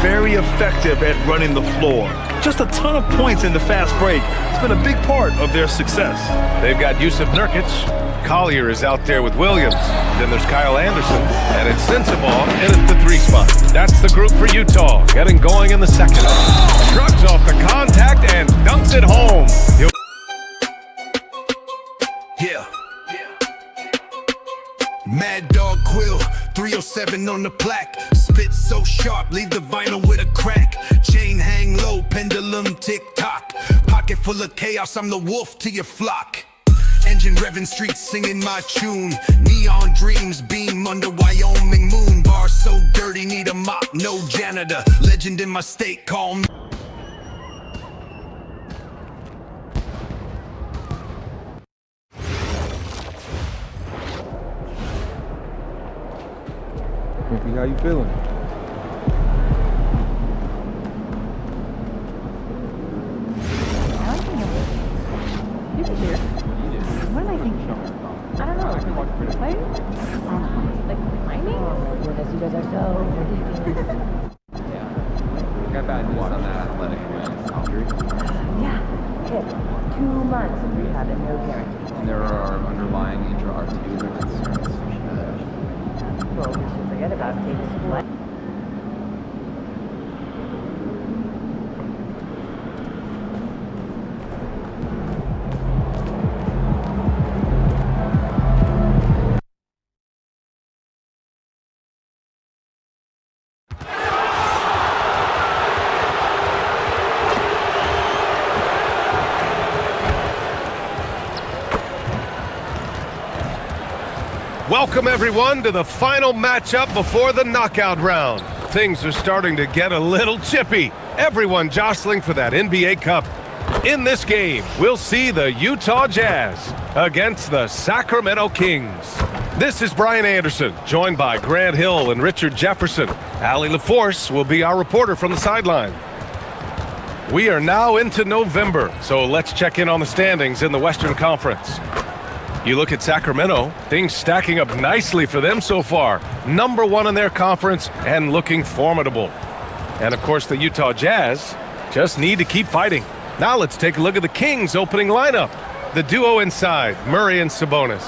very effective at running the floor. Just a ton of points in the fast break. It's been a big part of their success. They've got Yusuf Nurkic. Collier is out there with Williams. Then there's Kyle Anderson. And it's Sensabaugh in at the 3 spot. That's the group for Utah, getting going in the second. Shrugs off the contact and dunks it home. Yeah. Mad Dog Quill, 307 on the plaque. Spit so sharp, leave the vinyl with a crack. Chain hang low, pendulum tick-tock. Pocket full of chaos, I'm the wolf to your flock. Engine revving, streets singing my tune. Neon dreams beam under Wyoming moon. Bar so dirty, need a mop, no janitor. Legend in my state, call me. Wimpy, how you feeling? What am I thinking? I don't know. Play? Like mining? Oh my goodness, you guys are so ridiculous. Yeah. I got bad news on that athletic injury. Yeah, hit 2 months of rehab and no guarantee. And there are underlying intra-articular concerns. Well, we should forget about Davis' play. Welcome, everyone, to the final matchup before the knockout round. Things are starting to get a little chippy. Everyone jostling for that NBA Cup. In this game, we'll see the Utah Jazz against the Sacramento Kings. This is Brian Anderson, joined by Grant Hill and Richard Jefferson. Allie LaForce will be our reporter from the sideline. We are now into November, so let's check in on the standings in the Western Conference. You look at Sacramento, things stacking up nicely for them so far. Number 1 in their conference and looking formidable. And of course, the Utah Jazz just need to keep fighting. Now let's take a look at the Kings' opening lineup. The duo inside, Murray and Sabonis.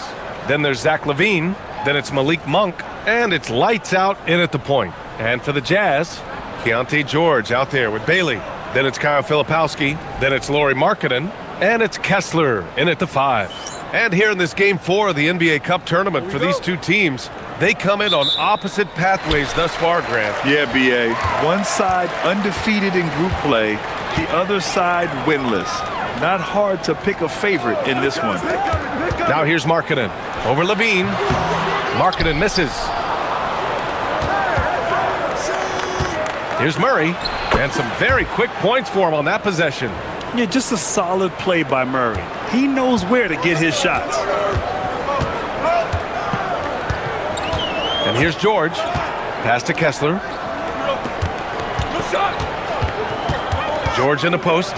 Then there's Zach LaVine, then it's Malik Monk, and it's lights out in at the point. And for the Jazz, Keontae George out there with Bailey. Then it's Kyle Filipowski, then it's Lauri Markkanen, and it's Kessler in at the 5. And here in this Game 4 of the NBA Cup tournament for these two teams, they come in on opposite pathways thus far, Grant. Yeah, B.A. One side undefeated in group play, the other side winless. Not hard to pick a favorite in this one. Now here's Markkanen over LaVine. Markkanen misses. Here's Murray, and some very quick points for him on that possession. Yeah, just a solid play by Murray. He knows where to get his shots. And here's George. Pass to Kessler. George in the post.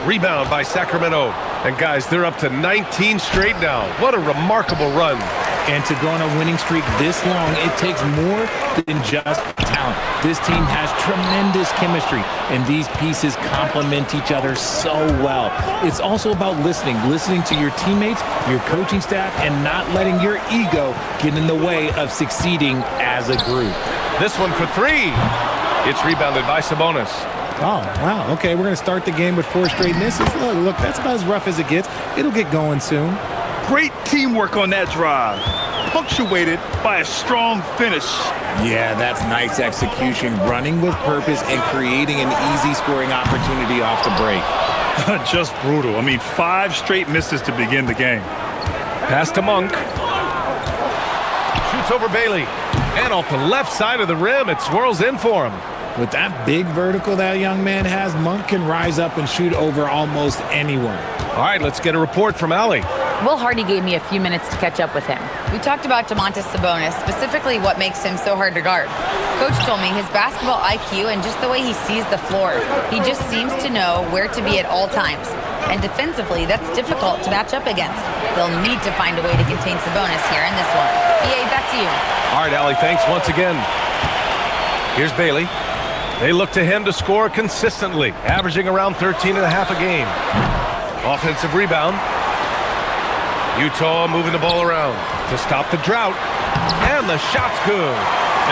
Rebound by Sacramento. And guys, they're up to 19 straight now. What a remarkable run. And to go on a winning streak this long, it takes more than just talent. This team has tremendous chemistry, and these pieces complement each other so well. It's also about listening to your teammates, your coaching staff, and not letting your ego get in the way of succeeding as a group. This one for 3. It's rebounded by Sabonis. Oh, wow. Okay, we're going to start the game with 4 straight misses. Look, that's about as rough as it gets. It'll get going soon. Great teamwork on that drive, punctuated by a strong finish. Yeah, that's nice execution, running with purpose and creating an easy scoring opportunity off the break. Just brutal. I mean, 5 straight misses to begin the game. Pass to Monk. Shoots over Bailey. And off the left side of the rim, it swirls in for him. With that big vertical that young man has, Monk can rise up and shoot over almost anyone. All right, let's get a report from Allie. Will Hardy gave me a few minutes to catch up with him. We talked about Domantas Sabonis, specifically what makes him so hard to guard. Coach told me his basketball IQ and just the way he sees the floor. He just seems to know where to be at all times. And defensively, that's difficult to match up against. They'll need to find a way to contain Sabonis here in this one. EA, back to you. All right, Allie, thanks once again. Here's Bailey. They look to him to score consistently, averaging around 13.5 a game. Offensive rebound. Utah moving the ball around to stop the drought. And the shot's good.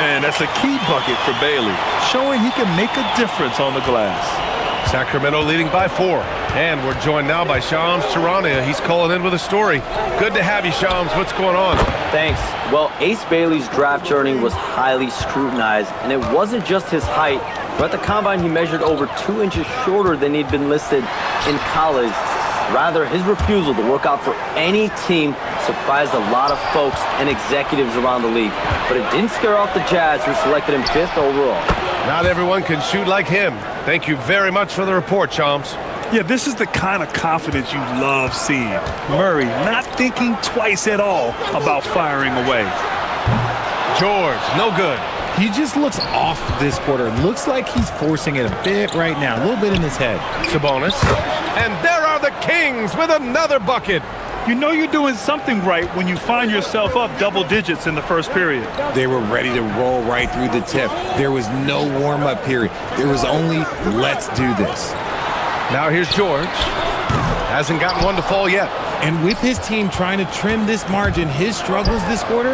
And that's a key bucket for Bailey, showing he can make a difference on the glass. Sacramento leading by 4. And we're joined now by Shams Charania. He's calling in with a story. Good to have you, Shams. What's going on? Thanks. Well, Ace Bailey's draft journey was highly scrutinized, and it wasn't just his height. But at the combine, he measured over 2 inches shorter than he'd been listed in college. Rather, his refusal to work out for any team surprised a lot of folks and executives around the league. But it didn't scare off the Jazz, who selected him 5th overall. Not everyone can shoot like him. Thank you very much for the report, Shams. Yeah, this is the kind of confidence you love seeing. Murray not thinking twice at all about firing away. George, no good. He just looks off this quarter. Looks like he's forcing it a bit right now, a little bit in his head. Sabonis. And there are the Kings with another bucket. You know you're doing something right when you find yourself up double digits in the first period. They were ready to roll right through the tip. There was no warm-up period. There was only, let's do this. Now here's George. Hasn't gotten one to fall yet. And with his team trying to trim this margin, his struggles this quarter,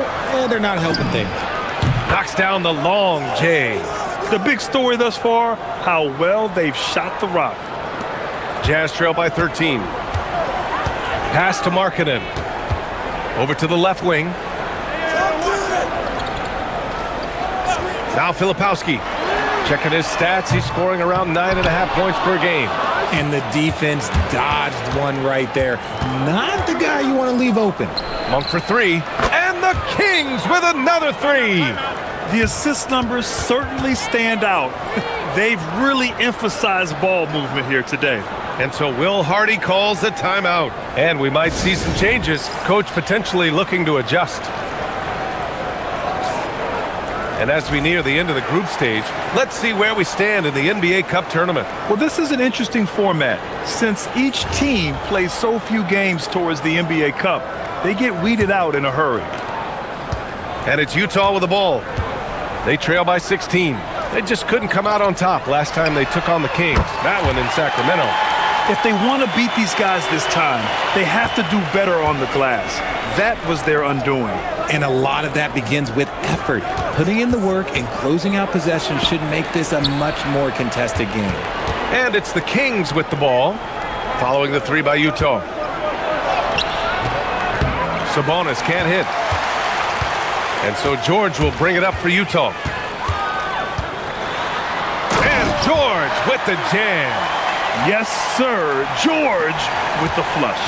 they're not helping things. Knocks down the long J. The big story thus far, how well they've shot the rock. Jazz trail by 13. Pass to Markkanen. Over to the left wing. Now Filipowski. Checking his stats, he's scoring around 9.5 points per game. And the defense dodged one right there. Not the guy you want to leave open. Monk for 3. And the Kings with another 3. The assist numbers certainly stand out. They've really emphasized ball movement here today. And so Will Hardy calls the timeout. And we might see some changes. Coach potentially looking to adjust. And as we near the end of the group stage, let's see where we stand in the NBA Cup tournament. Well, this is an interesting format. Since each team plays so few games towards the NBA Cup, they get weeded out in a hurry. And it's Utah with the ball. They trail by 16. They just couldn't come out on top last time they took on the Kings. That one in Sacramento. If they want to beat these guys this time, they have to do better on the glass. That was their undoing. And a lot of that begins with effort. Putting in the work and closing out possession should make this a much more contested game. And it's the Kings with the ball, following the 3 by Utah. Sabonis can't hit. And so George will bring it up for Utah. And George with the jam. Yes, sir. George with the flush.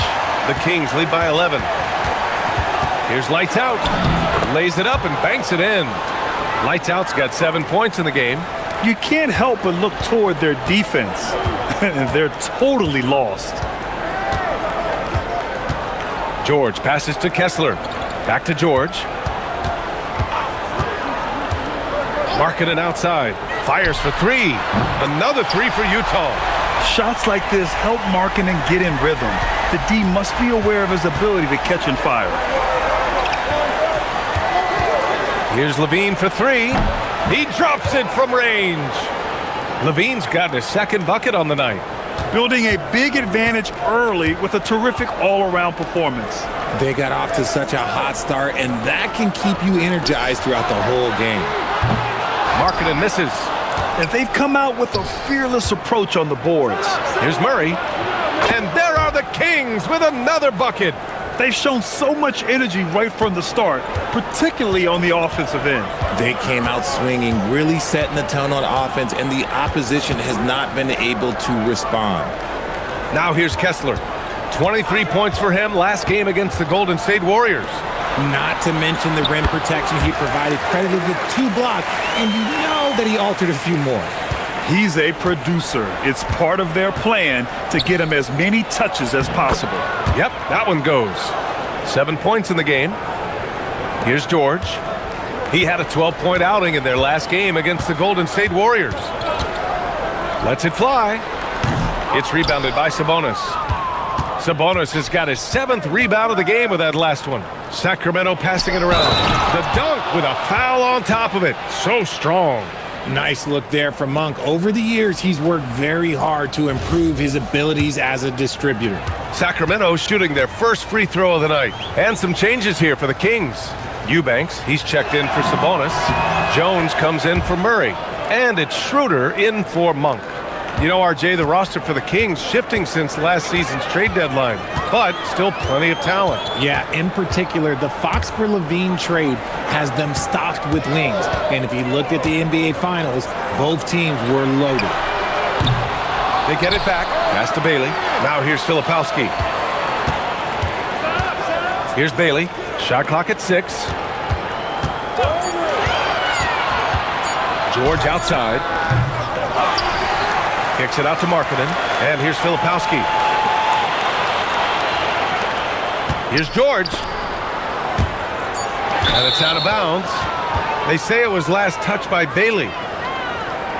The Kings lead by 11. Here's Lights Out. Lays it up and banks it in. Lights Out's got 7 points in the game. You can't help but look toward their defense. They're totally lost. George passes to Kessler. Back to George. Markkanen outside. Fires for 3. Another 3 for Utah. Shots like this help Markkanen get in rhythm. The D must be aware of his ability to catch and fire. Here's Levine for 3. He drops it from range. Levine's got his second bucket on the night. Building a big advantage early with a terrific all-around performance. They got off to such a hot start, and that can keep you energized throughout the whole game. Markkanen misses. And they've come out with a fearless approach on the boards. Here's Murray. And there are the Kings with another bucket. They've shown so much energy right from the start, particularly on the offensive end. They came out swinging, really setting the tone on offense, and the opposition has not been able to respond. Now here's Kessler. 23 points for him last game against the Golden State Warriors. Not to mention the rim protection he provided, credited with 2 blocks, and you know that he altered a few more. He's a producer. It's part of their plan to get him as many touches as possible. Yep, that one goes. 7 points in the game. Here's George. He had a 12-point outing in their last game against the Golden State Warriors. Lets it fly. It's rebounded by Sabonis. Sabonis has got his 7th rebound of the game with that last one. Sacramento passing it around. The dunk with a foul on top of it. So strong. Nice look there from Monk. Over the years, he's worked very hard to improve his abilities as a distributor. Sacramento shooting their first free throw of the night. And some changes here for the Kings. Eubanks, he's checked in for Sabonis. Jones comes in for Murray. And it's Schroeder in for Monk. You know, RJ, the roster for the Kings shifting since last season's trade deadline, but still plenty of talent. Yeah, in particular, the Fox for Levine trade has them stocked with wings. And if you looked at the NBA Finals, both teams were loaded. They get it back. Pass to Bailey. Now here's Filipowski. Here's Bailey. Shot clock at 6. George outside. Kicks it out to Markkanen. And here's Filipowski. Here's George. And it's out of bounds. They say it was last touched by Bailey.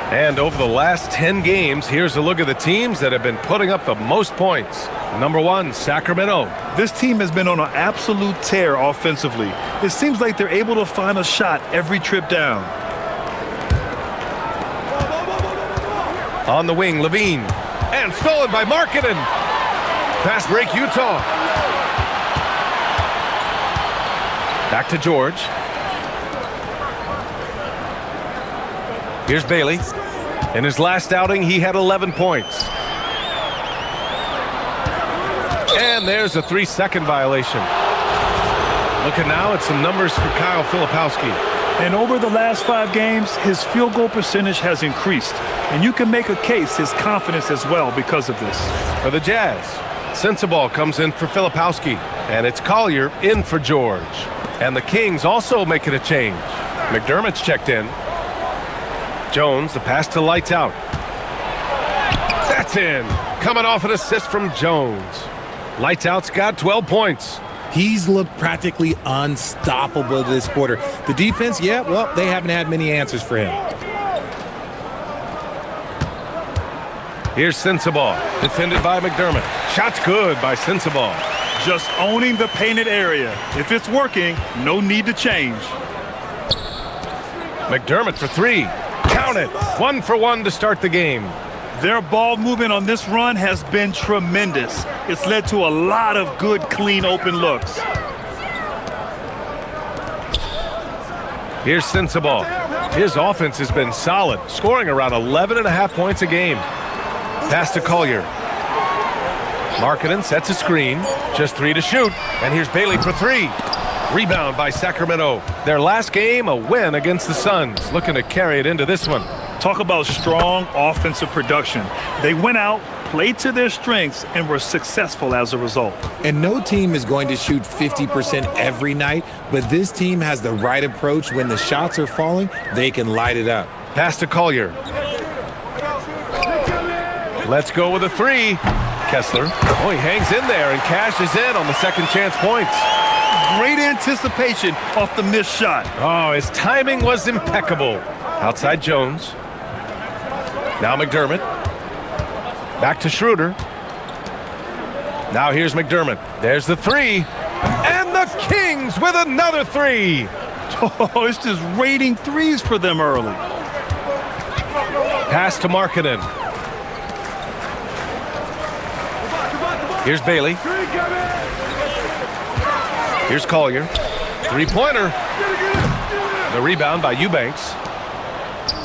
And over the last 10 games, here's a look at the teams that have been putting up the most points. Number 1, Sacramento. This team has been on an absolute tear offensively. It seems like they're able to find a shot every trip down. On the wing, Levine. And stolen by Markkanen. Fast break, Utah. Back to George. Here's Bailey. In his last outing, he had 11 points. And there's a 3-second violation. Looking now at some numbers for Kyle Filipowski. And over the last 5 games, his field goal percentage has increased. And you can make a case his confidence as well because of this. For the Jazz, Sensabaugh comes in for Filipowski. And it's Collier in for George. And the Kings also making a change. McDermott's checked in. Jones, the pass to Lights Out. That's in. Coming off an assist from Jones. Lights Out's got 12 points. He's looked practically unstoppable this quarter. The defense, yeah, well, they haven't had many answers for him. Here's Sensabaugh, defended by McDermott. Shot's good by Sensabaugh. Just owning the painted area. If it's working, no need to change. McDermott for 3. Count it. 1 for 1 to start the game. Their ball movement on this run has been tremendous. It's led to a lot of good, clean, open looks. Here's Sensabaugh. His offense has been solid, scoring around 11.5 points a game. Pass to Collier. Markkanen sets a screen. Just 3 to shoot. And here's Bailey for 3. Rebound by Sacramento. Their last game, a win against the Suns. Looking to carry it into this one. Talk about strong offensive production. They went out, played to their strengths, and were successful as a result. And no team is going to shoot 50% every night, but this team has the right approach. When the shots are falling, they can light it up. Pass to Collier. Let's go with a 3. Kessler. Oh, he hangs in there and cashes in on the second chance points. Great anticipation off the missed shot. Oh, his timing was impeccable. Outside Jones. Now McDermott. Back to Schroeder. Now here's McDermott. There's the 3. And the Kings with another 3. Oh, it's just raining threes for them early. Pass to Markkanen. Here's Bailey. Here's Collier. 3-pointer. The rebound by Eubanks.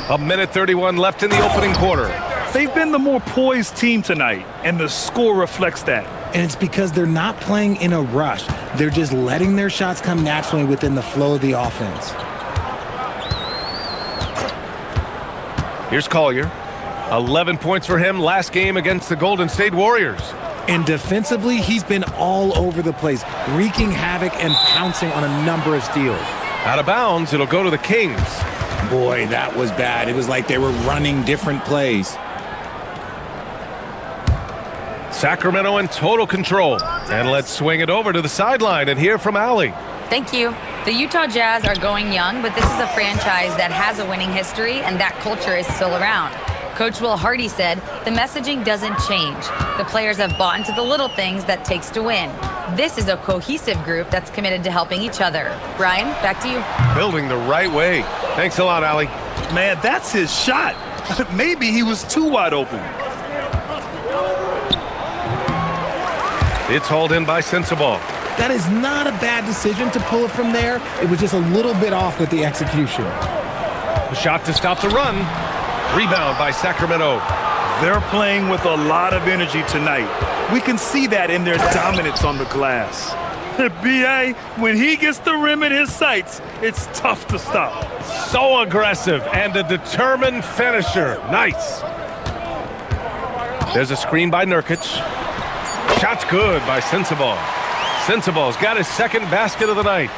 1:31 left in the opening quarter. They've been the more poised team tonight, and the score reflects that. And it's because they're not playing in a rush. They're just letting their shots come naturally within the flow of the offense. Here's Collier. 11 points for him last game against the Golden State Warriors. And defensively, he's been all over the place, wreaking havoc and pouncing on a number of steals. Out of bounds, it'll go to the Kings. Boy, that was bad. It was like they were running different plays. Sacramento in total control. And let's swing it over to the sideline and hear from Allie. Thank you. The Utah Jazz are going young, but this is a franchise that has a winning history, and that culture is still around. Coach Will Hardy said, the messaging doesn't change. The players have bought into the little things that takes to win. This is a cohesive group that's committed to helping each other. Brian, back to you. Building the right way. Thanks a lot, Allie. Man, that's his shot. Maybe he was too wide open. It's hauled in by Sensabaugh. That is not a bad decision to pull it from there. It was just a little bit off with the execution. The shot to stop the run. Rebound by Sacramento. They're playing with a lot of energy tonight. We can see that in their dominance on the glass. B.A., when he gets the rim in his sights, it's tough to stop. So aggressive and a determined finisher. Nice. There's a screen by Nurkic. Shot's good by Sensabaugh. Sensabaugh's got his second basket of the night.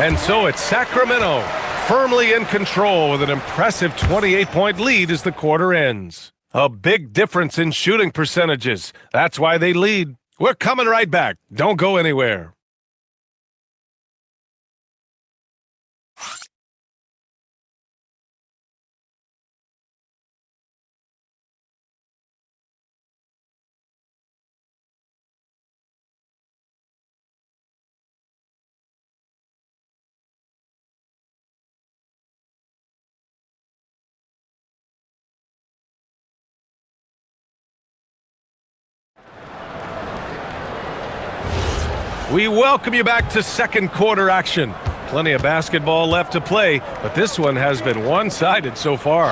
And so it's Sacramento firmly in control with an impressive 28-point lead as the quarter ends. A big difference in shooting percentages. That's why they lead. We're coming right back. Don't go anywhere. We welcome you back to second quarter action. Plenty of basketball left to play, but this one has been one-sided so far.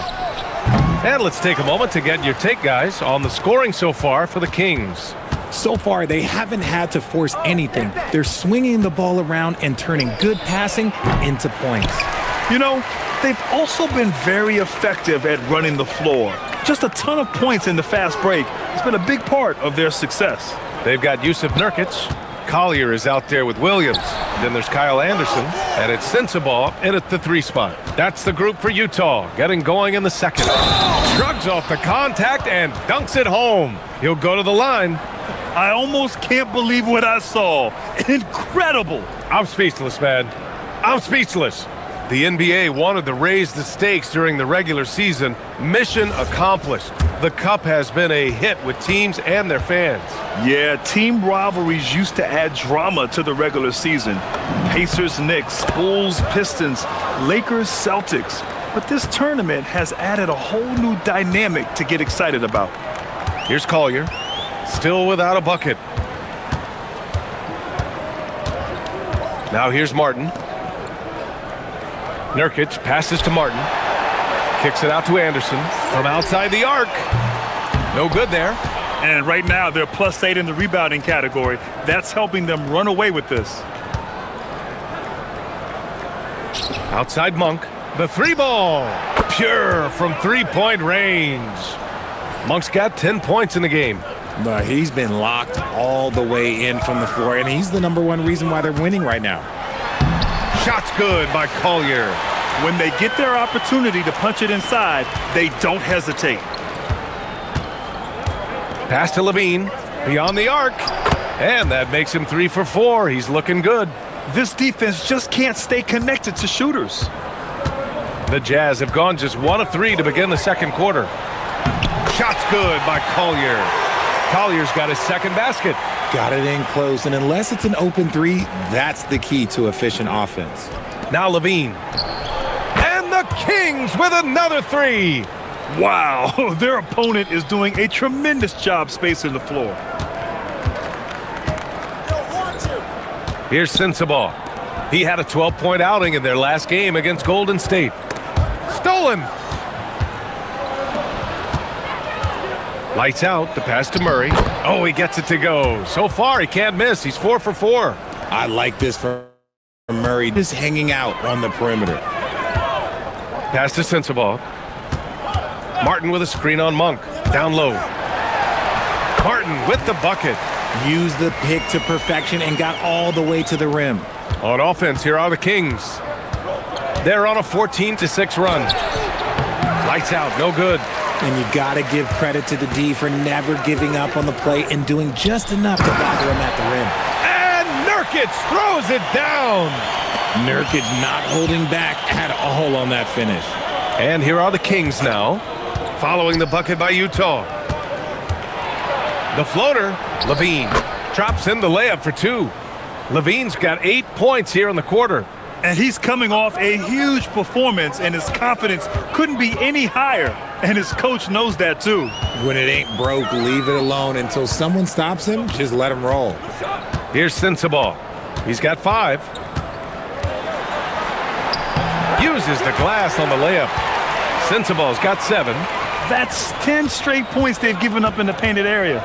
And let's take a moment to get your take, guys, on the scoring so far for the Kings. So far, they haven't had to force anything. They're swinging the ball around and turning good passing into points. You know, they've also been very effective at running the floor. Just a ton of points in the fast break has been a big part of their success. They've got Yusuf Nurkic. Collier is out there with Williams. Then there's Kyle Anderson, and it's Sensabaugh in at the 3 spot. That's the group for Utah, getting going in the second. Shrugs off the contact and dunks it home. He'll go to the line. I almost can't believe what I saw. Incredible. I'm speechless, man. I'm speechless. The NBA wanted to raise the stakes during the regular season. Mission accomplished. The cup has been a hit with teams and their fans. Yeah, team rivalries used to add drama to the regular season. Pacers, Knicks, Bulls, Pistons, Lakers, Celtics. But this tournament has added a whole new dynamic to get excited about. Here's Collier, still without a bucket. Now here's Martin. Nurkic passes to Martin. Kicks it out to Anderson from outside the arc. No good there. And right now, they're +8 in the rebounding category. That's helping them run away with this. Outside Monk. The 3 ball. Pure from 3-point range. Monk's got 10 points in the game. He's been locked all the way in from the floor, and he's the #1 reason why they're winning right now. Shot's good by Collier. When they get their opportunity to punch it inside, they don't hesitate. Pass to Levine, beyond the arc, and that makes him 3 for 4. He's looking good. This defense just can't stay connected to shooters. The Jazz have gone just 1 of 3 to begin the second quarter. Shot's good by Collier. Collier's got his second basket. Got it in close, and unless it's an open 3, that's the key to efficient offense. Now Levine. And the Kings with another 3. Wow, their opponent is doing a tremendous job spacing the floor. Here's Sensabaugh. He had a 12-point outing in their last game against Golden State. Stolen. Lights out, the pass to Murray. Oh, he gets it to go. So far, he can't miss. He's 4 for 4. I like this for Murray, just hanging out on the perimeter. Pass to Sensabaugh. Martin with a screen on Monk. Down low. Martin with the bucket. Used the pick to perfection and got all the way to the rim. On offense, here are the Kings. They're on a 14-6 run. Lights out, no good. And you got to give credit to the D for never giving up on the play and doing just enough to bother him at the rim. And Nurkic throws it down. Nurkic not holding back at all on that finish. And here are the Kings now, following the bucket by Utah. The floater, Levine drops in the layup for 2. Levine's got 8 points here in the quarter. And he's coming off a huge performance, and his confidence couldn't be any higher. And his coach knows that too. When it ain't broke, leave it alone until someone stops him. Just let him roll. Here's Sensabaugh. He's got 5. Uses the glass on the layup. Sensabaugh's got 7. That's 10 straight points they've given up in the painted area.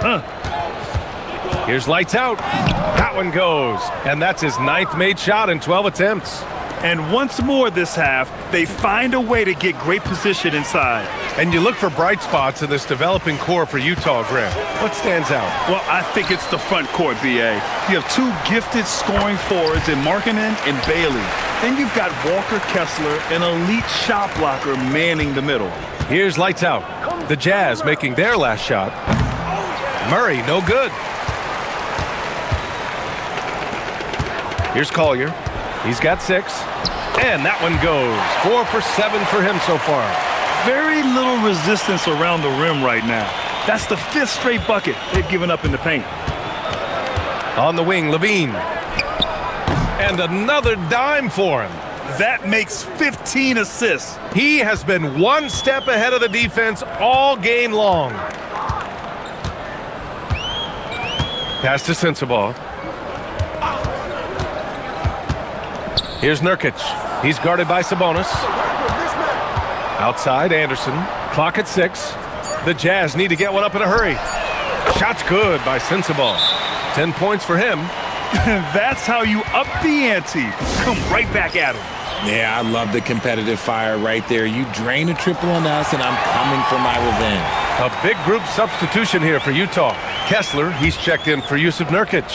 Here's lights out. That one goes. And that's his 9th made shot in 12 attempts. And once more this half, they find a way to get great position inside. And you look for bright spots in this developing core for Utah, Graham. What stands out? Well, I think it's the front court, B.A. You have 2 gifted scoring forwards in Markkanen and Bailey. Then you've got Walker Kessler, an elite shot blocker, manning the middle. Here's lights out. The Jazz making their last shot. Murray, no good. Here's Collier. He's got 6. And that one goes. 4 for 7 for him so far. Very little resistance around the rim right now. That's the 5th straight bucket they've given up in the paint. On the wing, Levine. And another dime for him. That makes 15 assists. He has been one step ahead of the defense all game long. Pass to Sensabaugh. Here's Nurkic. He's guarded by Sabonis. Outside, Anderson. Clock at 6. The Jazz need to get one up in a hurry. Shot's good by Sensabaugh. 10 points for him. That's how you up the ante. Come right back at him. Yeah, I love the competitive fire right there. You drain a triple on us, and I'm coming for my revenge. A big group substitution here for Utah. Kessler, he's checked in for Yusuf Nurkic.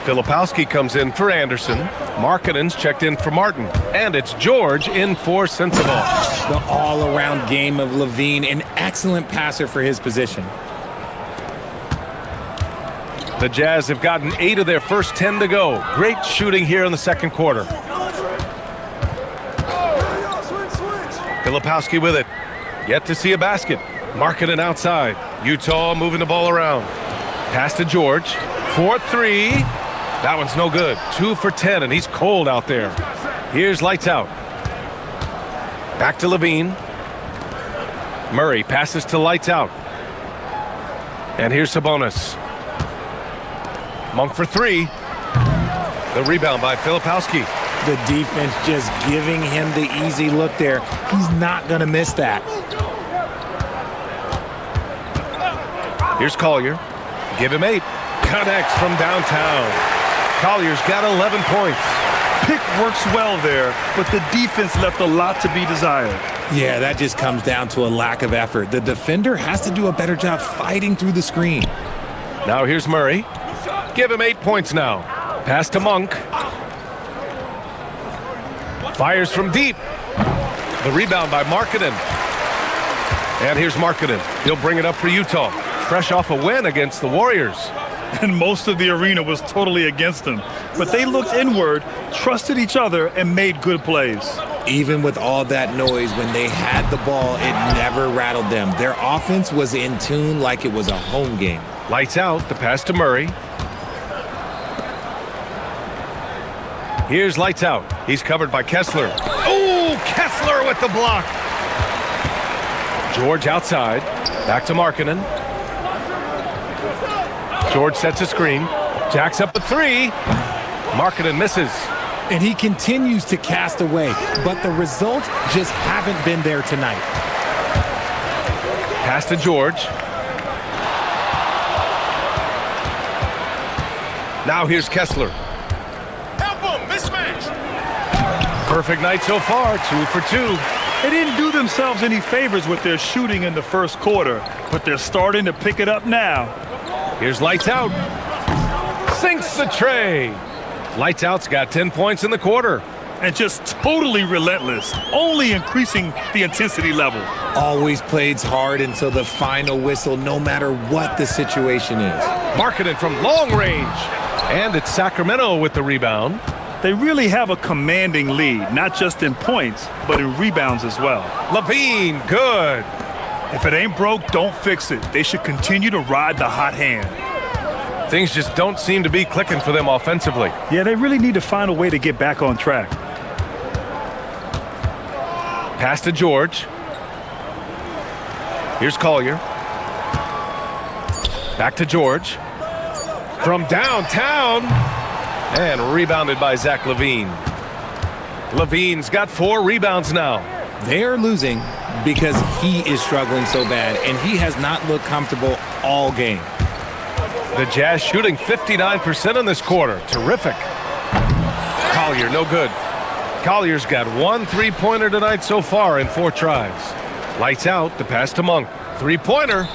Filipowski comes in for Anderson. Markkanen's checked in for Martin. And it's George in for Sensabaugh. The all-around game of Levine, an excellent passer for his position. The Jazz have gotten 8 of their first 10 to go. Great shooting here in the second quarter. Filipowski with it. Yet to see a basket. Markkanen outside. Utah moving the ball around. Pass to George. 4-3. That one's no good. 2 for 10, and he's cold out there. Here's lights out. Back to Levine. Murray passes to lights out. And here's Sabonis. Monk for 3. The rebound by Filipowski. The defense just giving him the easy look there. He's not going to miss that. Here's Collier. Give him 8. Connects from downtown. Collier's got 11 points. Pick works well there, but the defense left a lot to be desired. Yeah, that just comes down to a lack of effort. The defender has to do a better job fighting through the screen. Now here's Murray. Give him 8 points now. Pass to Monk. Fires from deep. The rebound by Markkanen. And here's Markkanen. He'll bring it up for Utah. Fresh off a win against the Warriors. And most of the arena was totally against them. But they looked inward, trusted each other, and made good plays. Even with all that noise, when they had the ball, it never rattled them. Their offense was in tune like it was a home game. Lights out. The pass to Murray. Here's lights out. He's covered by Kessler. Oh, Kessler with the block. George outside. Back to Markkanen. George sets a screen. Jacks up a 3. Markkanen misses. And he continues to cast away, but the results just haven't been there tonight. Pass to George. Now here's Kessler. Help him! Mismatch! Perfect night so far, 2 for 2. They didn't do themselves any favors with their shooting in the first quarter, but they're starting to pick it up now. Here's lights out. Sinks the tray. Lights out's got 10 points in the quarter. And just totally relentless, only increasing the intensity level. Always plays hard until the final whistle, no matter what the situation is. Markkanen from long range. And it's Sacramento with the rebound. They really have a commanding lead, not just in points, but in rebounds as well. Levine, good. If it ain't broke, don't fix it. They should continue to ride the hot hand. Things just don't seem to be clicking for them offensively. Yeah, they really need to find a way to get back on track. Pass to George. Here's Collier. Back to George. From downtown. And rebounded by Zach LaVine. LaVine's got 4 rebounds now. They are losing because he is struggling so bad, and he has not looked comfortable all game. The Jazz shooting 59% in this quarter. Terrific. Collier, no good. Collier's got 1 3-pointer tonight so far in 4 tries. Lights out, the pass to Monk. 3-pointer.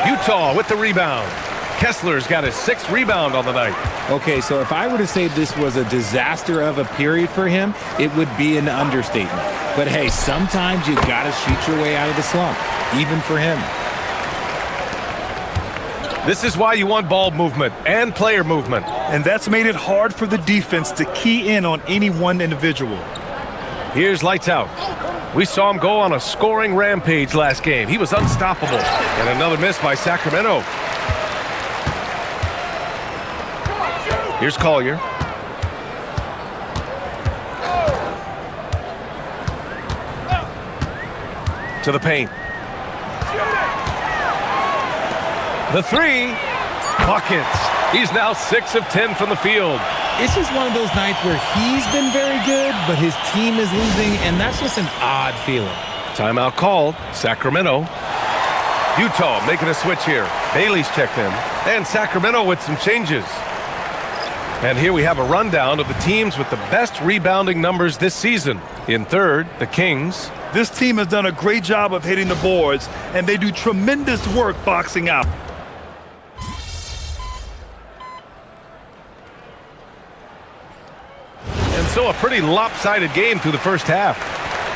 Utah with the rebound. Kessler's got his 6th rebound on the night. Okay, so if I were to say this was a disaster of a period for him, it would be an understatement. But hey, sometimes you got to shoot your way out of the slump, even for him. This is why you want ball movement and player movement. And that's made it hard for the defense to key in on any one individual. Here's lights out. We saw him go on a scoring rampage last game. He was unstoppable. And another miss by Sacramento. Here's Collier. To the paint. The 3. Buckets. He's now 6 of 10 from the field. It's just one of those nights where he's been very good, but his team is losing, and that's just an odd feeling. Timeout called. Sacramento. Utah making a switch here. Bailey's checked in. And Sacramento with some changes. And here we have a rundown of the teams with the best rebounding numbers this season. In third, the Kings. This team has done a great job of hitting the boards, and they do tremendous work boxing out. And so a pretty lopsided game through the first half.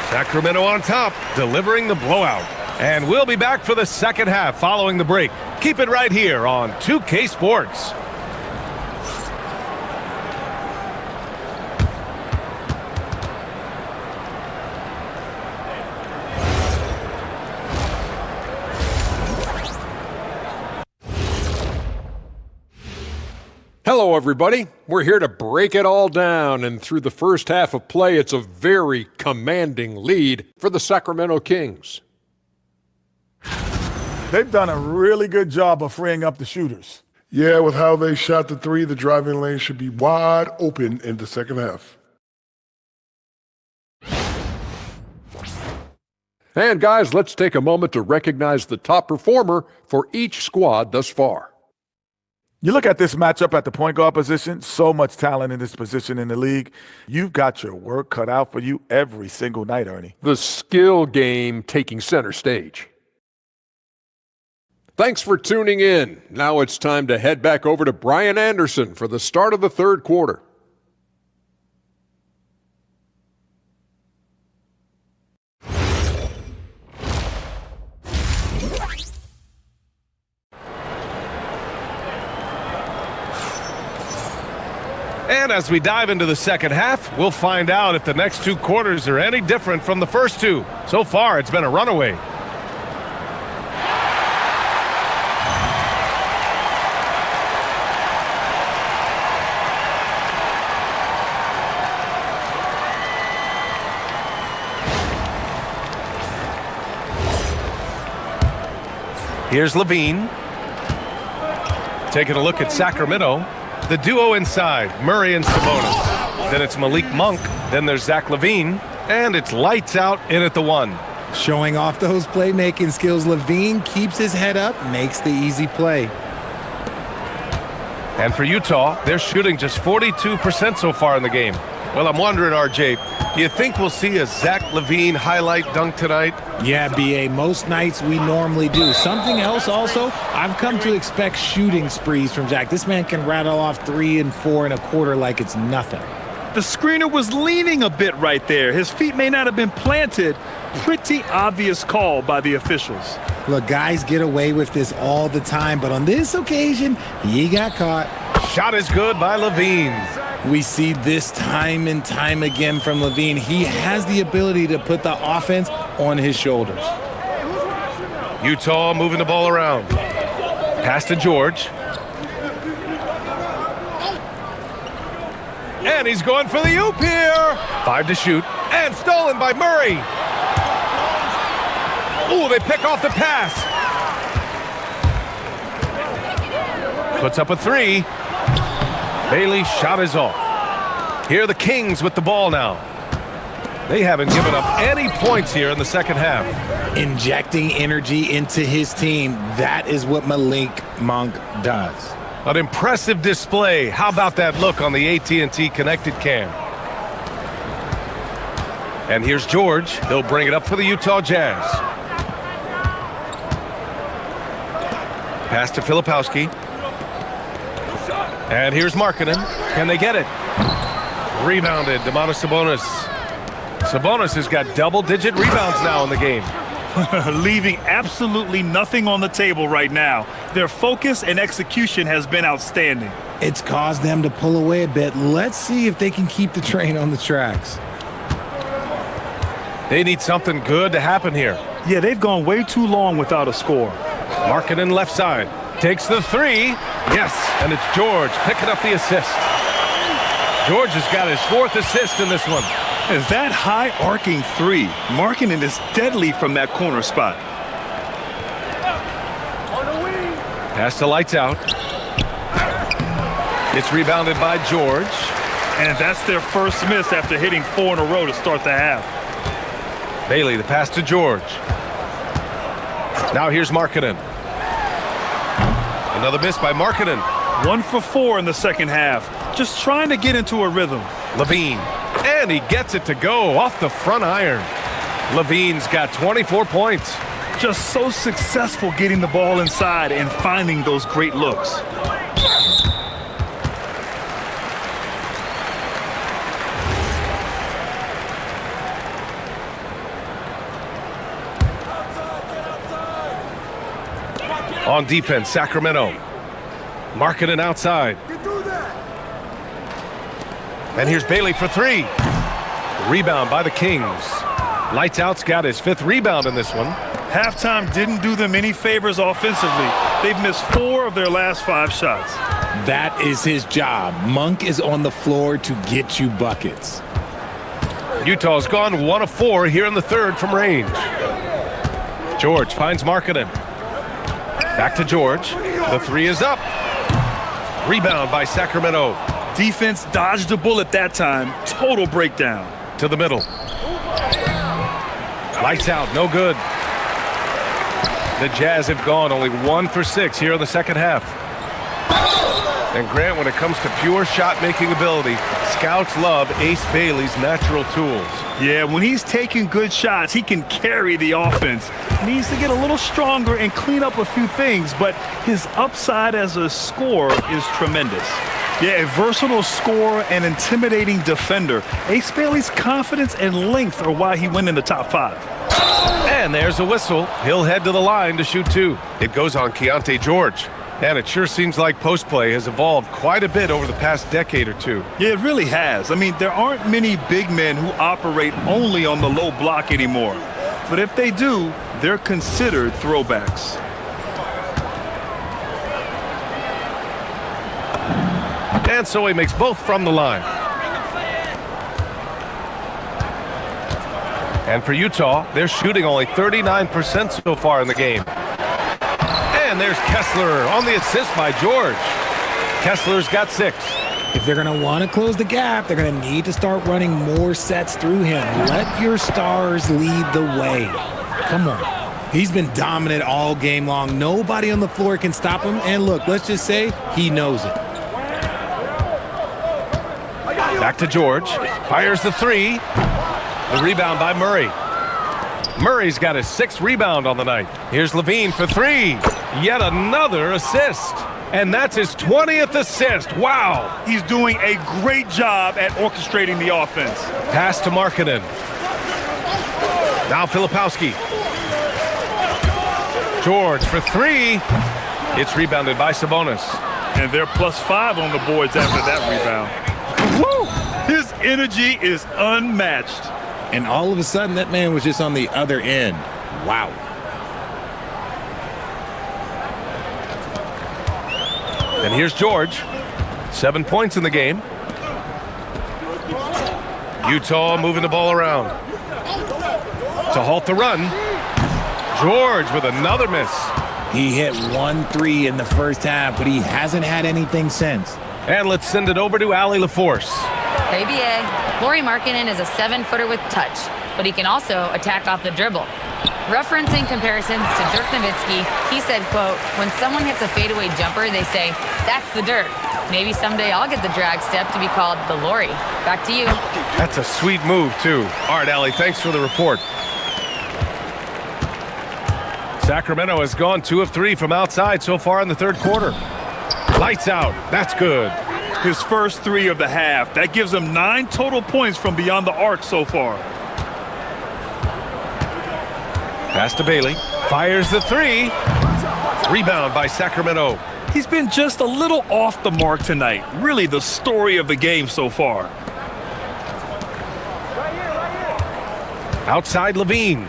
Sacramento on top, delivering the blowout. And we'll be back for the second half following the break. Keep it right here on 2K Sports. Hello, everybody. We're here to break it all down, and through the first half of play, it's a very commanding lead for the Sacramento Kings. They've done a really good job of freeing up the shooters. Yeah, with how they shot the 3, the driving lane should be wide open in the second half. And guys, let's take a moment to recognize the top performer for each squad thus far. You look at this matchup at the point guard position, so much talent in this position in the league. You've got your work cut out for you every single night, Ernie. The skill game taking center stage. Thanks for tuning in. Now it's time to head back over to Brian Anderson for the start of the third quarter. And as we dive into the second half, we'll find out if the next 2 quarters are any different from the first 2. So far, it's been a runaway. Here's LaVine. Taking a look at Sacramento. The duo inside, Murray and Sabonis. Then it's Malik Monk. Then there's Zach LaVine. And it's lights out in at the 1. Showing off those playmaking skills, LaVine keeps his head up, makes the easy play. And for Utah, they're shooting just 42% so far in the game. Well, I'm wondering, RJ, do you think we'll see a Zach LaVine highlight dunk tonight? Yeah, B.A., most nights we normally do. Something else also, I've come to expect shooting sprees from Zach. This man can rattle off 3 and 4 and a quarter like it's nothing. The screener was leaning a bit right there. His feet may not have been planted. Pretty obvious call by the officials. Look, guys get away with this all the time, but on this occasion, he got caught. Shot is good by LaVine. We see this time and time again from LaVine. He has the ability to put the offense on his shoulders. Utah moving the ball around. Pass to George. And he's going for the oop here. 5 to shoot. And stolen by Murray. Ooh, they pick off the pass. Puts up a 3. Bailey's shot is off. Here are the Kings with the ball now. They haven't given up any points here in the second half. Injecting energy into his team. That is what Malik Monk does. An impressive display. How about that look on the AT&T connected cam? And here's George. He'll bring it up for the Utah Jazz. Pass to Filipowski. And here's Markkanen. Can they get it? Rebounded. Domantas Sabonis. Sabonis has got double-digit rebounds now in the game. Leaving absolutely nothing on the table right now. Their focus and execution has been outstanding. It's caused them to pull away a bit. Let's see if they can keep the train on the tracks. They need something good to happen here. Yeah, they've gone way too long without a score. Markkanen left side. Takes the 3. Yes, and it's George picking up the assist. George has got his 4th assist in this one. That high arcing 3. Markkanen is deadly from that corner spot. Pass to Lights Out. It's rebounded by George. And that's their first miss after hitting 4 in a row to start the half. Bailey, the pass to George. Now here's Markkanen. Another miss by Markkanen. 1 for 4 in the second half. Just trying to get into a rhythm. Levine. And he gets it to go off the front iron. Levine's got 24 points. Just so successful getting the ball inside and finding those great looks. On defense, Sacramento. Markkanen outside. And here's Bailey for 3. Rebound by the Kings. Lights Out's got his 5th rebound in this one. Halftime didn't do them any favors offensively. They've missed 4 of their last 5 shots. That is his job. Monk is on the floor to get you buckets. Utah's gone 1 of 4 here in the third from range. George finds Markkanen. Back to George. The 3 is up. Rebound by Sacramento. Defense dodged a bullet that time. Total breakdown. To the middle. Lights Out, no good. The Jazz have gone only 1 for 6 here in the second half. And Grant, when it comes to pure shot-making ability, scouts love Ace Bailey's natural tools. Yeah, when he's taking good shots, he can carry the offense. Needs to get a little stronger and clean up a few things, but his upside as a scorer is tremendous. Yeah, a versatile scorer and intimidating defender. Ace Bailey's confidence and length are why he went in the top 5. And there's a whistle. He'll head to the line to shoot 2. It goes on Keontae George. And it sure seems like post play has evolved quite a bit over the past decade or 2. Yeah, it really has. I mean, there aren't many big men who operate only on the low block anymore. But if they do, they're considered throwbacks. And so he makes both from the line. And for Utah, they're shooting only 39% so far in the game. And there's Kessler on the assist by George. Kessler's got 6. If they're going to want to close the gap, they're going to need to start running more sets through him. Let your stars lead the way. Come on. He's been dominant all game long. Nobody on the floor can stop him. And look, let's just say he knows it. Back to George. Fires the 3. The rebound by Murray. Murray's got his 6th rebound on the night. Here's Levine for 3. Yet another assist. And that's his 20th assist. Wow. He's doing a great job at orchestrating the offense. Pass to Markkanen. Now Filipowski. George for 3. It's rebounded by Sabonis. And they're +5 on the boards after that rebound. Woo! His energy is unmatched. And all of a sudden, that man was just on the other end. Wow. And here's George. 7 points in the game. Utah moving the ball around. To halt the run, George with another miss. He hit 1-3 in the first half, but he hasn't had anything since. And let's send it over to Allie LaForce. KBA, Lauri Markkanen is a 7-footer with touch, but he can also attack off the dribble. Referencing comparisons to Dirk Nowitzki, he said, quote, when someone hits a fadeaway jumper, they say, that's the Dirk. Maybe someday I'll get the drag step to be called the Lauri. Back to you. That's a sweet move, too. All right, Allie, thanks for the report. Sacramento has gone 2 of 3 from outside so far in the third quarter. Lights out. That's good. His first 3 of the half. That gives him 9 total points from beyond the arc so far. Pass to Bailey. Fires the 3. Rebound by Sacramento. He's been just a little off the mark tonight. Really the story of the game so far. Outside Levine.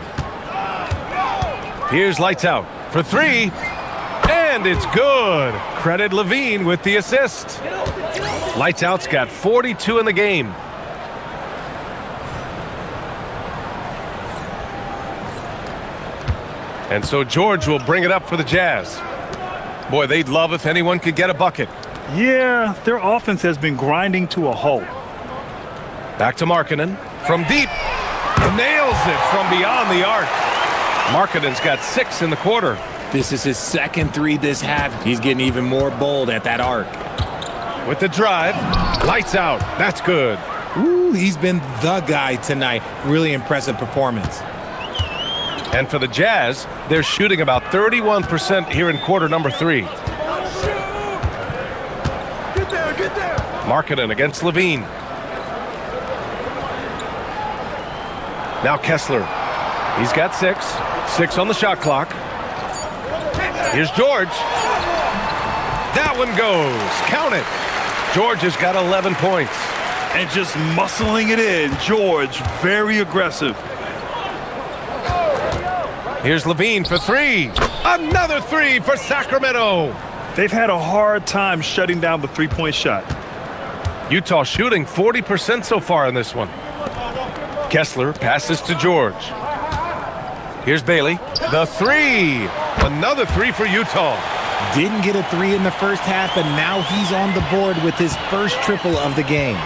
Here's lights out for 3. And it's good. Credit Levine with the assist. Lights out's got 42 in the game. And so George will bring it up for the Jazz. Boy, they'd love if anyone could get a bucket. Yeah, their offense has been grinding to a halt. Back to Markkanen from deep. Nails it from beyond the arc. Markkanen's got 6 in the quarter. This is his second 3 this half. He's getting even more bold at that arc. With the drive, lights out. That's good. Ooh, he's been the guy tonight. Really impressive performance. And for the Jazz, they're shooting about 31% here in quarter number 3. Markkanen against Levine. Now Kessler. He's got 6. 6 on the shot clock. Here's George. That one goes. Count it. George has got 11 points. And just muscling it in. George, very aggressive. Here's Levine for 3. Another 3 for Sacramento. They've had a hard time shutting down the three-point shot. Utah shooting 40% so far in this one. Kessler passes to George. Here's Bailey. The 3. Another 3 for Utah. Didn't get a 3 in the first half, but now he's on the board with his first triple of the game.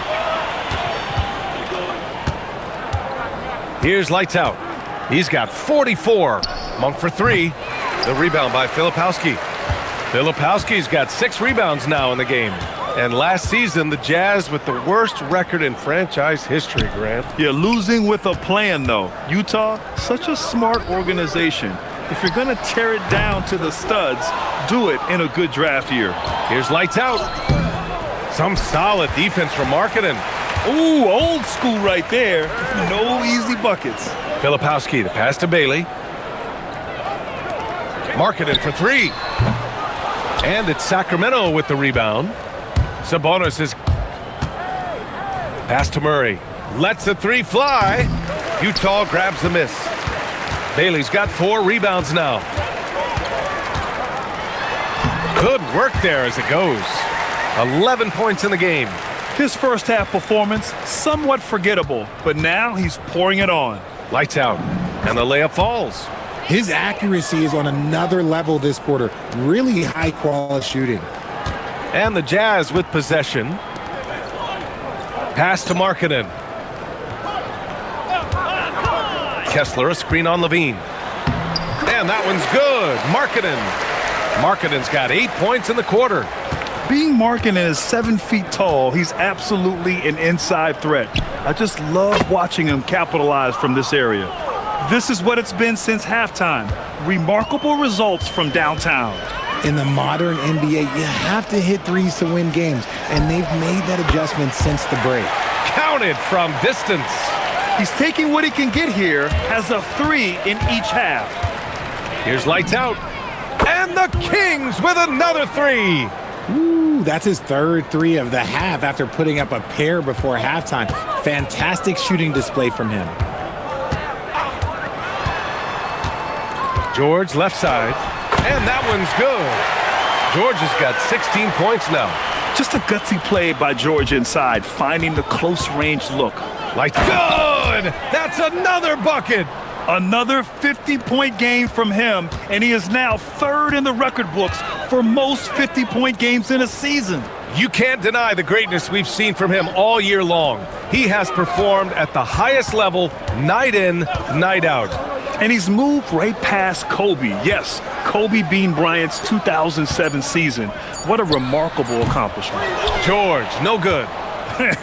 Here's lights out. He's got 44. Monk for 3. The rebound by Filipowski. Filipowski's got 6 rebounds now in the game. And last season, the Jazz with the worst record in franchise history, Grant. Yeah, losing with a plan, though. Utah, such a smart organization. If you're going to tear it down to the studs, do it in a good draft year. Here's lights out. Some solid defense from Markkanen. Ooh, old school right there. No easy buckets. Filipowski, the pass to Bailey. Markkanen for 3. And it's Sacramento with the rebound. Sabonis is pass to Murray. Lets the 3 fly. Utah grabs the miss. Bailey's got 4 rebounds now. Good work there as it goes. 11 points in the game. His first half performance, somewhat forgettable, but now he's pouring it on. Lights out, and the layup falls. His accuracy is on another level this quarter. Really high quality shooting. And the Jazz with possession. Pass to Markkanen. Kessler, a screen on Levine. And that one's good. Markkanen's got 8 points in the quarter. Being Markkanen is 7 feet tall, he's absolutely an inside threat. I just love watching him capitalize from this area. This is what it's been since halftime. Remarkable results from downtown. In the modern NBA, you have to hit threes to win games, and they've made that adjustment since the break. Counted from distance. He's taking what he can get here, has a 3 in each half. Here's lights out. And the Kings with another 3. Ooh, that's his third 3 of the half after putting up a pair before halftime. Fantastic shooting display from him. George left side. And that one's good. George has got 16 points now. Just a gutsy play by George inside, finding the close range look. Like, good! That's another bucket! Another 50-point game from him, and he is now third in the record books for most 50-point games in a season. You can't deny the greatness we've seen from him all year long. He has performed at the highest level, night in, night out. And he's moved right past Kobe. Yes, Kobe Bean Bryant's 2007 season. What a remarkable accomplishment. George, no good.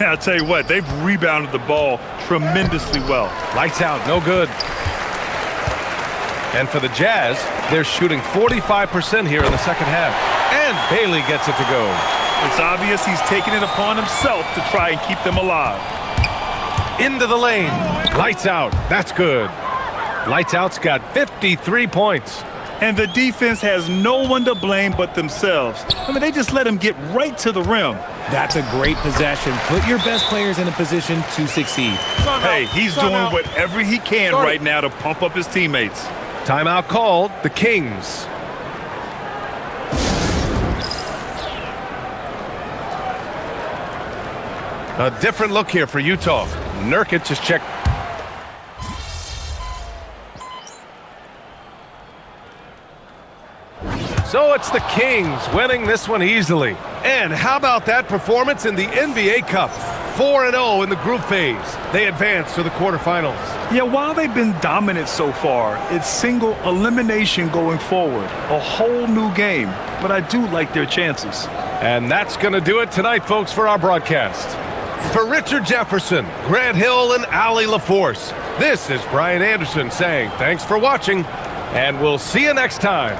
I'll tell you what, they've rebounded the ball tremendously well. Lights out, no good. And for the Jazz, they're shooting 45% here in the second half. And Bailey gets it to go. It's obvious he's taking it upon himself to try and keep them alive. Into the lane. Lights out. That's good. Lights out's got 53 points. And the defense has no one to blame but themselves. I mean, they just let him get right to the rim. That's a great possession. Put your best players in a position to succeed. Hey, he's doing whatever he can right now to pump up his teammates. Timeout called, the Kings. A different look here for Utah. Nurkic has checked. So it's the Kings winning this one easily. And how about that performance in the NBA Cup? 4-0 in the group phase. They advance to the quarterfinals. Yeah, while they've been dominant so far, it's single elimination going forward. A whole new game. But I do like their chances. And that's going to do it tonight, folks, for our broadcast. For Richard Jefferson, Grant Hill, and Allie LaForce, this is Brian Anderson saying thanks for watching, and we'll see you next time.